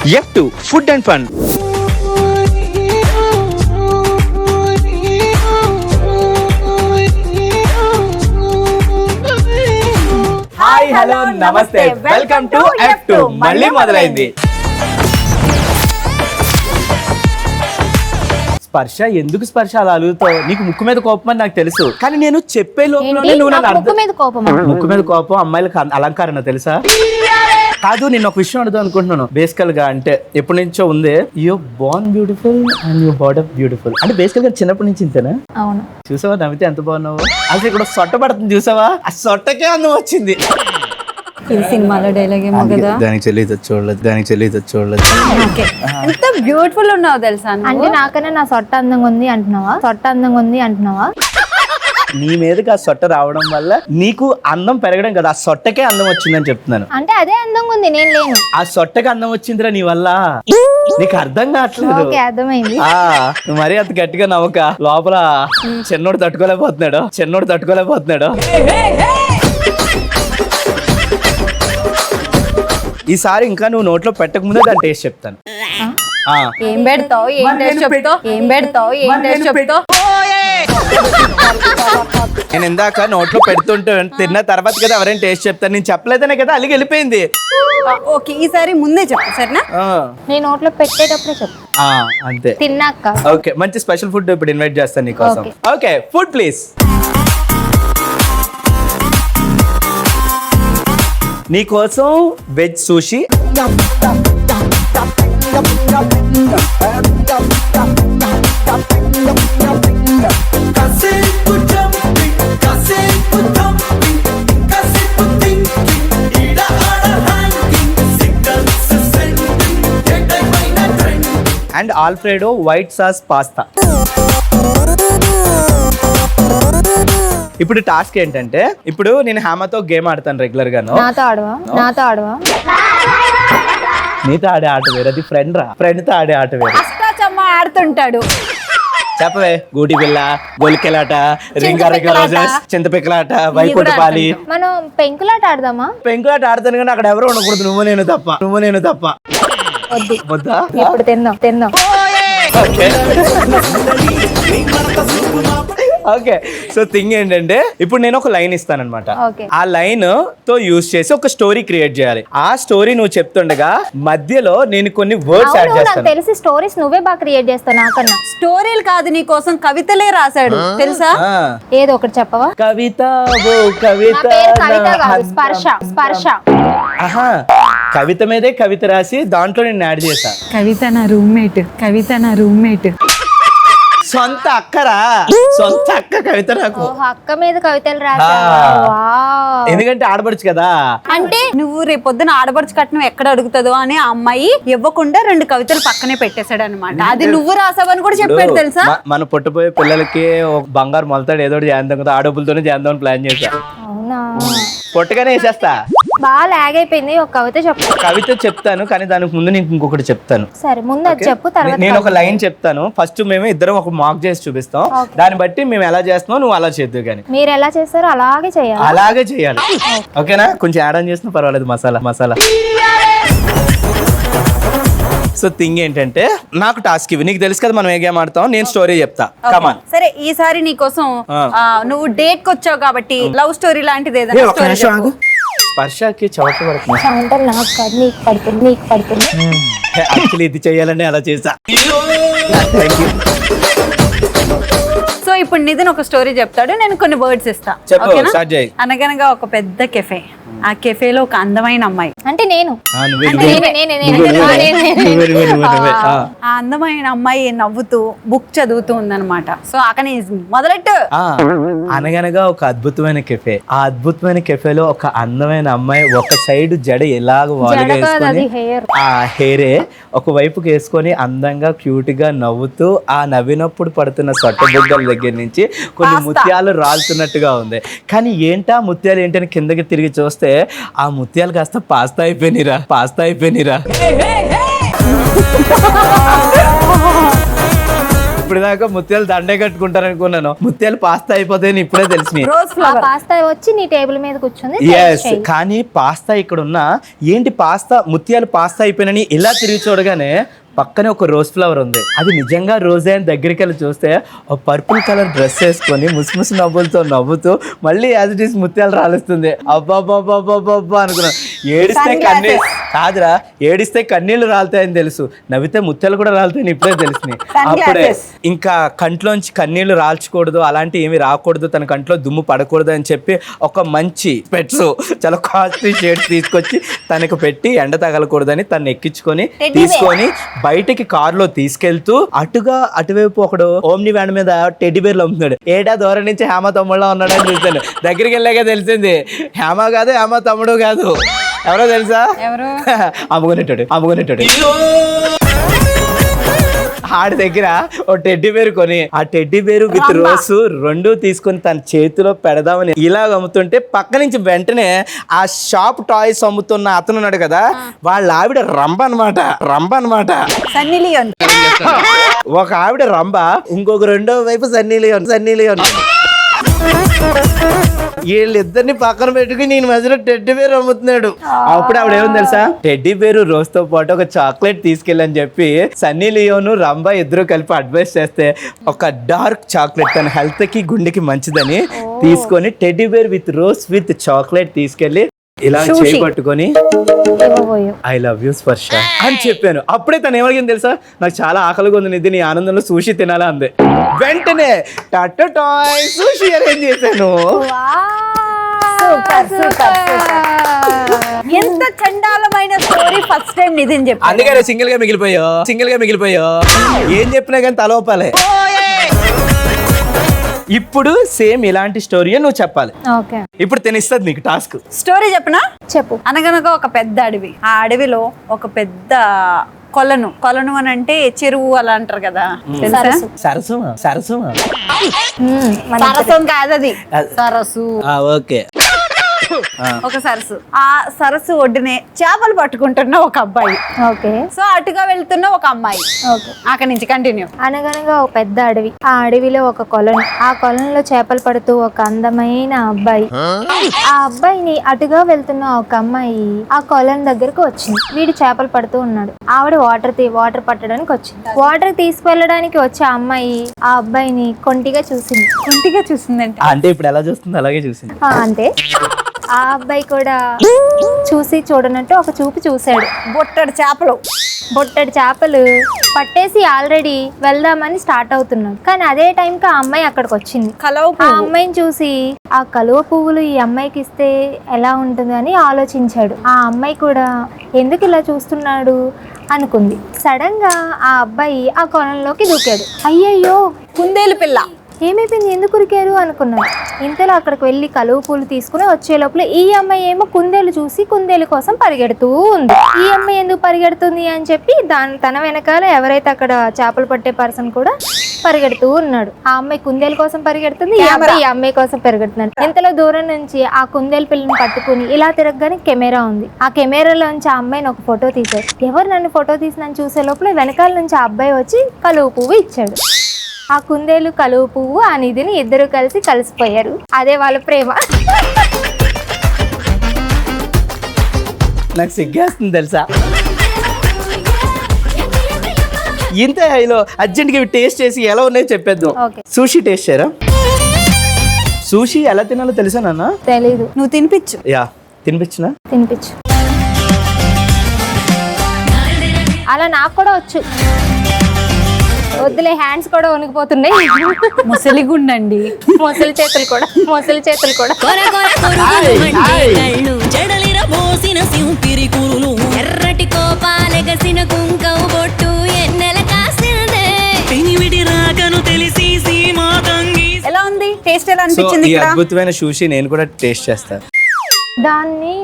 F2 Food and Fun. Hi hello నమస్తే welcome to F2 మళ్ళీ మొదలైంది. స్పర్శ ఎందుకు స్పర్శ అలా అలుగుతావు? నీకు ముక్కు మీద కోపం అని నాకు తెలుసు, కానీ నేను చెప్పే లోపలనే నువ్వు నన్ను ముక్కు మీద కోపం అమ్మాయిలకు అలంకరణ తెలుసా? కాదు, నేను ఒక విషయం అడుగుదాం అనుకుంటున్నాను. బేసికల్ గా అంటే ఎప్పటి నుంచో ఉంది, you born beautiful and you bad up beautiful అంటే బేసికల్ గా చిన్నప్పటి నుంచి ఇంతేనా? అవును. చూసావా నవ్వితే ఎంత బాగున్నావు? అసలు ఇక్కడ సొట్ట పడుతుంది చూసావా? ఆ సొట్టకే అందం వచ్చింది. ఇది సినిమాలో డైలాగ్ ఏమో కదా, దానికి చెల్లితో చూడలేదు. ఎంత బ్యూటిఫుల్ ఉన్నావు తెలుసా? అంటే నాకన్నా నా సొట్ట అందంగా ఉంది అంటున్నావా? నీ మీదకి ఆ సొట్ట రావడం వల్ల నీకు అందం పెరగడం కదా, ఆ సొట్టకే అందం వచ్చిందని చెప్తున్నాను. అంటే అదే అందంగా ఉంది, నేను లేను. ఆ సొట్టకి అందం వచ్చిందిరా నీ వల్ల. నీకు అర్థం కావట్లేదు. ఓకే, అర్థమైంది. నువ్వు మరీ అంత గట్టిగా నవ్వక, లోపల చిన్నోడు తట్టుకోలేకపోతున్నాడు. ఈసారి ఇంకా నువ్వు నోట్లో పెట్టక ముందే దాని టేస్ట్ చెప్తాను. ఏం పెడతావు? ఏం టేస్ట్ చెప్తావు? నేను ఇందాక నోట్లో పెడుతుంటే తిన్న తర్వాత కదా ఎవరైనా టేస్ట్ చెప్తాను. నేను చెప్పలేదనే కదా అలిగి వెళ్ళిపోయింది. ఓకే, ఈసారి ముందే చెప్పు సరేనా? నేను నోట్లో పెట్టేటప్పుడే చెప్పు, అంతే. తిన్నాక. ఓకే, మంచి స్పెషల్ ఫుడ్ ఇప్పుడు ఇన్వైట్ చేస్తాను నీకోసం. Okay, food please. నీకోసం veg sushi, and Alfredo white sauce pasta. ఇప్పుడు టాస్క్ ఏంటంటే, ఇప్పుడు నేను హ్యామతో గేమ్ ఆడతాను రెగ్యులర్ గాను. నాతో ఆడవా? నీతో ఆడే ఆట వేరు, అది ఫ్రెండ్ తో ఆడే ఆట వేరు. అష్టాచమ్మ ఆడుతుంటాడు. చెప్పవే. గూటి బిల్ల, గొలికెలాట, రింగారెగ్గ రోజెస్, చింతపిక్కలాట, వైకుంఠపాలి. మనం పెంకులాట ఆడదామా? పెంకులాట ఆడతాను కానీ అక్కడ ఎవరు ఉండకూడదు, నువ్వు నేను తప్ప. వద్దా? ఇప్పుడు తిందాం. ఓకే, సో థింగ్ ఏంటంటే, ఇప్పుడు నేను ఒక లైన్ ఇస్తానన్నమాట. ఆ లైన్ తో యూజ్ చేసి ఒక స్టోరీ క్రియేట్ చేయాలి. ఆ స్టోరీ నువ్వు చెప్తుండగా మధ్యలో నేను కొన్ని వర్డ్స్ యాడ్ చేస్తాను. నాకు తెలిసి స్టోరీస్ నువ్వే బాగా క్రియేట్ చేస్తావు నాకన్నా. స్టోరీలు కాదు, నీ కోసం కవితలే రాశాడు తెలుసా? ఏదో ఒకటి చెప్పవా? కవిత స్పర్శ. ఆహా, కవిత మీదే కవిత రాసి దాంట్లో నేను యాడ్ చేశా. కవిత నా రూమ్మేట్. సొంత అక్క కవిత నాకు. అక్క మీద కవితలు రాసా? ఎందుకంటే ఆడపడుచు కదా. అంటే నువ్వు రేపొద్దున ఆడపడుచు కట్నం ఎక్కడ అడుగుతుందో అని ఆ అమ్మాయి ఇవ్వకుండా 2 కవితలు పక్కనే పెట్టేశాడు అనమాట. అది నువ్వు రాసావని కూడా చెప్పాడు తెలుసా? మన పుట్టబోయే పిల్లలకి ఒక బంగారు మొలతాడు ఏదో చేద్దాం కదా, ఆడపులతోనే చేద్దాం ప్లాన్ చేశా. అవునా? పొట్టగానే వేసేస్తా. బాగా లాగ్ అయిపోయింది, ఒక కవిత చెప్పు. కవిత చెప్తాను కానీ దానికి ముందు నీకు ఇంకొకటి చెప్తాను. సరే, ముందు అది చెప్పు, తర్వాత నేను ఒక లైన్ చెప్తాను. ఫస్ట్ మేము ఇద్దరం ఒక మాక్ చేసి చూపిస్తాం, దాన్ని బట్టి మేము ఎలా చేస్తున్నావు నువ్వు అలా చేద్దు. కానీ మీరు ఎలా చేస్తారో అలాగే చేయాలి. ఓకేనా? కొంచెం యాడ్ ఆన్ చేసినా పర్వాలేదు, మసాలా. సో థింగ్ ఏంటంటే, నాకు టాస్క్ ఇవి. నీకు తెలుసు కదా మనం ఏ గేమ్ ఆడతాం. నేను స్టోరీ చెప్తా. కమాన్. సరే, ఈసారి నీకోసం నువ్వు డేట్ కి వచ్చావు కాబట్టి లవ్ స్టోరీ లాంటిది ఏదైనా స్టోరీ చెప్పు. స్పర్శకి చవట పడుతుంది. నాకు కాదు, నీకు పడుతుంది. యాక్చువల్లీ ఇది చేయాలని అలా చేసా. సో ఇప్పుడు నితిన్ ఒక స్టోరీ చెప్తాడు, నేను కొన్ని వర్డ్స్ ఇస్తా. అనగనగా ఒక పెద్ద కెఫే. ఆ కెఫేలో ఒక అందమైన అమ్మాయి, అంటే నేను. ఆ అందమైన అమ్మాయి నవ్వుతూ బుక్ చదువుతూ ఉందన్నమాట. సో అక్కడ మొదలెట్టు. అనగనగా ఒక అద్భుతమైన కెఫే. ఆ అద్భుతమైన కెఫేలో ఒక అందమైన అమ్మాయి ఒక సైడ్ జడ ఎలాగ వాలుగా వేసుకొని, ఆ హెయిరే ఒక వైపుకి వేసుకొని అందంగా క్యూట్ గా నవ్వుతూ, ఆ నవ్వినప్పుడు పడుతున్న సొట్ట బుగ్గల దగ్గర నుంచి కొన్ని ముత్యాలు రాలుతున్నట్టుగా ఉంది. కానీ ఏంటా ముత్యాలు ఏంటని కిందకి తిరిగి చూస్తే ఆ ముత్యాలు కాస్త పాస్తా అయిపోయినరా. ఇప్పుడు దాకా ముత్యాలు దండే కట్టుకుంటారు అనుకున్నాను, ముత్యాలు పాస్తా అయిపోతాయని ఇప్పుడే తెలిసినాయి. ఆ పాస్తా వచ్చి నీ టేబుల్ మీద కూర్చుంది. ఎస్, కానీ పాస్తా ఇక్కడ ఉన్నా ఏంటి పాస్తా ముత్యాలు పాస్తా అయిపోయినని ఇలా తిరిగి చూడగానే పక్కనే ఒక రోజ్ ఫ్లవర్ ఉంది. అది నిజంగా రోజే అని దగ్గరికి వెళ్ళి చూస్తే ఒక పర్పుల్ కలర్ డ్రెస్ వేసుకొని ముసిముసి నవ్వులతో నవ్వుతూ మళ్ళీ యాజ్ ఇట్ ఈస్ ముత్యాలు రాలుస్తుంది. అబ్బాబ్బాబ్బాబ్బా అనుకున్నాను. ఏడిస్తే కన్నీళ్ళు కాదురా, ఏడిస్తే కన్నీళ్లు రాలుతాయని తెలుసు, నవ్వితే ముత్యాలు కూడా రాలుతాయని ఇప్పుడే తెలిసినాయి. అప్పుడే ఇంకా కంట్లోంచి కన్నీళ్లు రాల్చకూడదు, అలాంటి ఏమి రాకూడదు, తన కంట్లో దుమ్ము పడకూడదు అని చెప్పి ఒక మంచి స్పెట్స్ చాలా కాస్ట్లీ షేడ్స్ తీసుకొచ్చి తనకు పెట్టి ఎండ తగలకూడదని తను ఎక్కించుకొని తీసుకొని బయటికి కారులో తీసుకెళ్తూ అటువైపు ఒకడు ఓమ్ని వ్యాన్ మీద టెడ్డీ బేర్లు అమ్ముతున్నాడు. ఏటా దూరం నుంచి హేమ తమ్ముడులో ఉన్నాడని చూశాను. దగ్గరికి వెళ్ళాక తెలిసింది హేమ కాదు, హేమ తమ్ముడు కాదు, ఎవరో తెలుసా? అమ్ముకునేటాడు. ఆడి దగ్గర ఓ టెడ్డీ బేరు కొని ఆ టెడ్డీ బేరు విత్ రోజు రెండు తీసుకొని తన చేతిలో పెడదామని ఇలా అమ్ముతుంటే పక్క నుంచి వెంటనే ఆ షాప్ టాయ్స్ అమ్ముతున్న అతను ఉన్నాడు కదా, వాళ్ళ ఆవిడ రంభ అనమాట. ఒక ఆవిడ రంభ, ఇంకొక రెండో వైపు సన్నీ లియోన్. వీళ్ళిద్దరిని పక్కన పెట్టుకుని నేను మధ్యలో టెడ్డీ బేర్ అమ్ముతున్నాడు. అప్పుడు ఆవిడ ఏమని తెలుసా, టెడ్డీ బేరు రోజు తో పాటు ఒక చాక్లెట్ తీసుకెళ్ళని చెప్పి సన్నీ లియోను రంభ ఇద్దరు కలిపి అడ్వైస్ చేస్తే ఒక డార్క్ చాక్లెట్ తన హెల్త్ కి గుండెకి మంచిదని తీసుకొని teddy bear with rose with chocolate తీసుకెళ్లి ఇలా చేయి పట్టుకొని ఐ లవ్ యూ స్పర్శ అని చెప్పాను. అప్పుడే తను ఏమడిగింది తెలుసా, నాకు చాలా ఆకలిగా ఉంది నిధి, నీ ఆనందంలో సూషి తినాలా అంది. వెంటనే టాటా టాయ్ సూషి అరేంజ్ చేశాను. ఎంత చండాలమైన స్టోరీ ఫస్ట్ టైం నిధిని చెప్పాను. అందుకనే సింగిల్ గా మిగిలిపోయా ఏం చెప్పినా కానీ తలవపాలే. ఇప్పుడు సేమ్ ఇలాంటి స్టోరీ నువ్వు చెప్పాలి. ఇప్పుడు తినిస్తుంది నీకు టాస్క్. స్టోరీ చెప్పనా? చెప్పు. అనగనగా ఒక పెద్ద అడవి, ఆ అడవిలో ఒక పెద్ద కొలను అని అంటే చెరువు అలా అంటారు కదా, సరసం కాదు అది సరస్సు. ఓకే, ఒక సరస్సు. ఆ సరస్సు ఒడ్డునే చేపలు పట్టుకుంటున్న ఒక అబ్బాయి. ఓకే. సో అటుగా వెళ్తున్న ఒక అమ్మాయి. అక్కడి నుంచి కంటిన్యూ. అనగనగా ఒక పెద్ద అడవి, ఆ అడవిలో ఒక కొలను, ఆ కొలంలో చేపలు పడుతూ ఒక అందమైన అబ్బాయి. ఆ అబ్బాయిని అటుగా వెళ్తున్న ఒక అమ్మాయి ఆ కొలం దగ్గరకు వచ్చింది. వీడు చేపలు పడుతూ ఉన్నాడు. ఆవిడ వాటర్ పట్టడానికి వచ్చింది. వాటర్ తీసుకువెళ్ళడానికి వచ్చే అమ్మాయి ఆ అబ్బాయిని కొంటిగా చూసింది. అంటే ఇప్పుడు ఎలా చూస్తుంది అలాగే చూసింది. అంతే. ఆ అబ్బాయి కూడా చూసి చూడనట్టు ఒక చూపు చూశాడు. బొట్టడు చేపలు పట్టేసి ఆల్రెడీ వెళ్దామని స్టార్ట్ అవుతున్నాడు. కానీ అదే టైంకి ఆ అమ్మాయి అక్కడికి వచ్చింది. ఆ అమ్మాయిని చూసి ఆ కలువ పువ్వులు ఈ అమ్మాయికి ఇస్తే ఎలా ఉంటుంది అని ఆలోచించాడు. ఆ అమ్మాయి కూడా ఎందుకు ఇలా చూస్తున్నాడు అనుకుంది. సడన్ గా ఆ అబ్బాయి ఆ కొలంలోకి దూకాడు. అయ్యయ్యో, కుందేలు పిల్ల, ఏమైపోయింది, ఎందుకు ఉరికారు అనుకున్నాడు. ఇంతలో అక్కడికి వెళ్ళి కలువ పూలు తీసుకుని వచ్చే లోపల ఈ అమ్మాయి ఏమో కుందేలు చూసి కుందేలు కోసం పరిగెడుతూ ఉంది. ఈ అమ్మాయి ఎందుకు పరిగెడుతుంది అని చెప్పి తన వెనకాల ఎవరైతే అక్కడ చేపలు పట్టే పర్సన్ కూడా పరిగెడుతూ ఉన్నాడు. ఆ అమ్మాయి కుందేలు కోసం పరిగెడుతుంది, ఈ అమ్మాయి కోసం పరిగెడుతున్నాడు. ఇంతలో దూరం నుంచి ఆ కుందేలు పిల్లని పట్టుకుని ఇలా తిరగగానే కెమెరా ఉంది. ఆ కెమెరాలోంచి ఆ అమ్మాయిని ఒక ఫోటో తీశాడు. ఎవరు నన్ను ఫోటో తీసినని చూసే లోపల వెనకాల నుంచి ఆ అబ్బాయి వచ్చి కలువ పువ్వు ఇచ్చాడు. ఆ కుందేలు కలువ పువ్వు ఆ నిధిని ఇద్దరు కలిసిపోయారు. అదే వాళ్ళ ప్రేమ. నాకు సిగ్గేస్తుంది తెలుసా. ఇంత హైలో అర్జెంట్గా టేస్ట్ చేసి ఎలా ఉన్నాయో చెప్పేద్దాం. సూషి టేస్ట్ చేయరా? సూషి ఎలా తినాలో తెలుసా నాన్న? తెలీదు. నువ్వు తినిపించు. తినిపించు. అలా నాకు కూడా వచ్చు. వద్దులే, హ్యాండ్స్ కూడా వణికిపోతున్నాయి. ముసలిగుండండి, మొసలి చేతులు కూడా. ఎర్రటి కోపాలెగసిన కుంకవ బొట్టు ఎన్నెల కాసిందే పినివిడి రాగను తెలిసి సీమా తంగి. ఎలా ఉంది టేస్ట్? ఎలా అనిపించింది? ఈ అద్భుతమైన సూషి నేను కూడా టేస్ట్ చేస్తాను. దాన్ని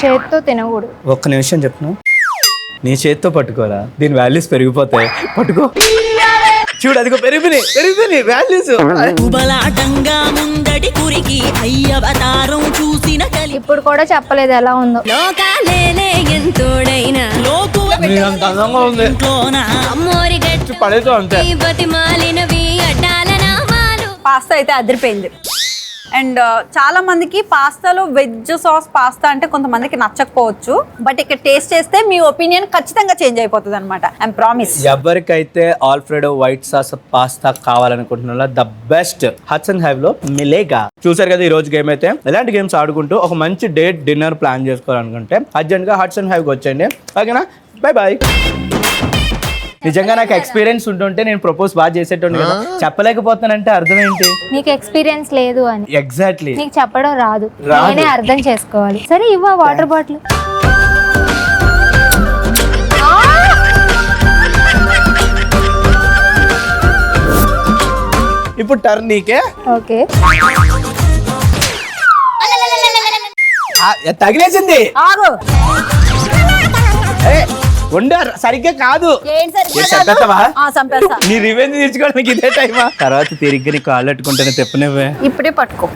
చేత్తో తినకూడదు. ఒక్క నిమిషం చెప్పను, నీ చేత్తో పట్టుకోరా, దీని వాల్యూస్ పెరిగిపోతాయి. పట్టుకో. చూడు అదిగో పెరిగిపోయి వాల్యూస్. ఉబలాటంగా ముందటి కురికి అయ్యవతారం చూసిన కలి ఇప్పుడు కూడా చెప్పలేదు ఎలా ఉందో. లోకాలేలే ఎంతోడైనా లోకు అంత అందంగా ఉంది. ఇంట్లోనా అమ్మోరి గట్టి పడేతో అంతే. బతిమాలినవి అడ్డాల నామాలు. పాస్తా అయితే అదిరిపోయింది. అండ్ చాలా మందికి పాస్తాలో వెజ్ సాస్ పాస్తా అంటే కొంతమందికి నచ్చకపోవచ్చు, బట్ ఇక్కడ టేస్ట్ చేస్తే మీ ఒపీనియన్ ఖచ్చితంగా చేంజ్ అయిపోతుంది అనమాట. I'm promise. ఎవరికైతే ఆల్ఫ్రెడో వైట్ సాస్ పాస్తా కావాలనుకుంటున్నారో ద బెస్ట్ హట్సన్ హైవ్ లో మిలేగా. చూసారు కదా ఈ రోజు గేమ్ అయితే. ఎలాంటి గేమ్స్ ఆడుకుంటూ ఒక మంచి డేట్ డిన్నర్ ప్లాన్ చేసుకోవాలనుకుంటే అర్జెంట్ గా హట్సన్ హైవ్ కి వచ్చేయండి. ఓకేనా, బై బాయ్. నిజంగా నాకు ఎక్స్పీరియన్స్ ఉంటుంటే నేను ప్రపోజ్ బాగా చేసేటోని కదా, చెప్పలేకపోతానంటే అర్థం ఏంటి? నీకు ఎక్స్పీరియన్స్ లేదు అని. ఎగ్జాక్ట్లీ. నీకు చెప్పడం రాదు, నేనే అర్థం చేసుకోవాలి. సరే ఇవ్వ వాటర్ బాటిల్. ఇప్పుడు టర్న్ నీకే. ఓకే, తగిలేసింది. ఆగు. ఉండరు సరిగ్గా కాదు. చంపేస్తా. నీ రివెంజ్ తీర్చుకోవడానికి ఇదే టైమా? తర్వాత తిరిగి నీ కాళ్ళు పెట్టుకుంటేనే తెప్పనివ్వే. ఇప్పుడే పట్టుకో.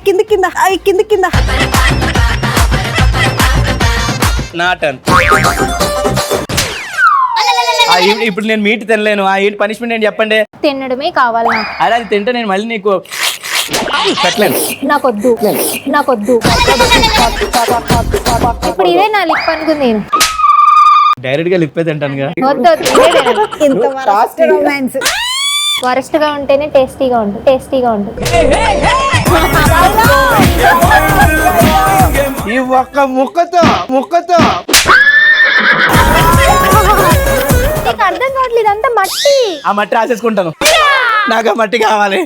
కింద నా టర్న్. ఇప్పుడు నేను మీట్ తినలేను. ఏంటి పనిష్మెంట్ ఏంటి చెప్పండి? తినడమే కావాలి నాకు. అలా అది తింటే నేను మళ్ళీ నీకు పెట్టలేను. నాకొద్దు. ఇప్పుడు ఇదే నా లిప్ అనుకుంది. నేను డైరెక్ట్ గా లిప్పే తింటానుగా. వరస్ట్ గా ఉంటేనే టేస్టీగా ఉంటుంది. ఈ ఒక్క ముక్కతో నీకు అర్థం కావట్లేదు, అంతా మట్టి. ఆ మట్టి రాసేసుకుంటాను. నాకు ఆ మట్టి కావాలి.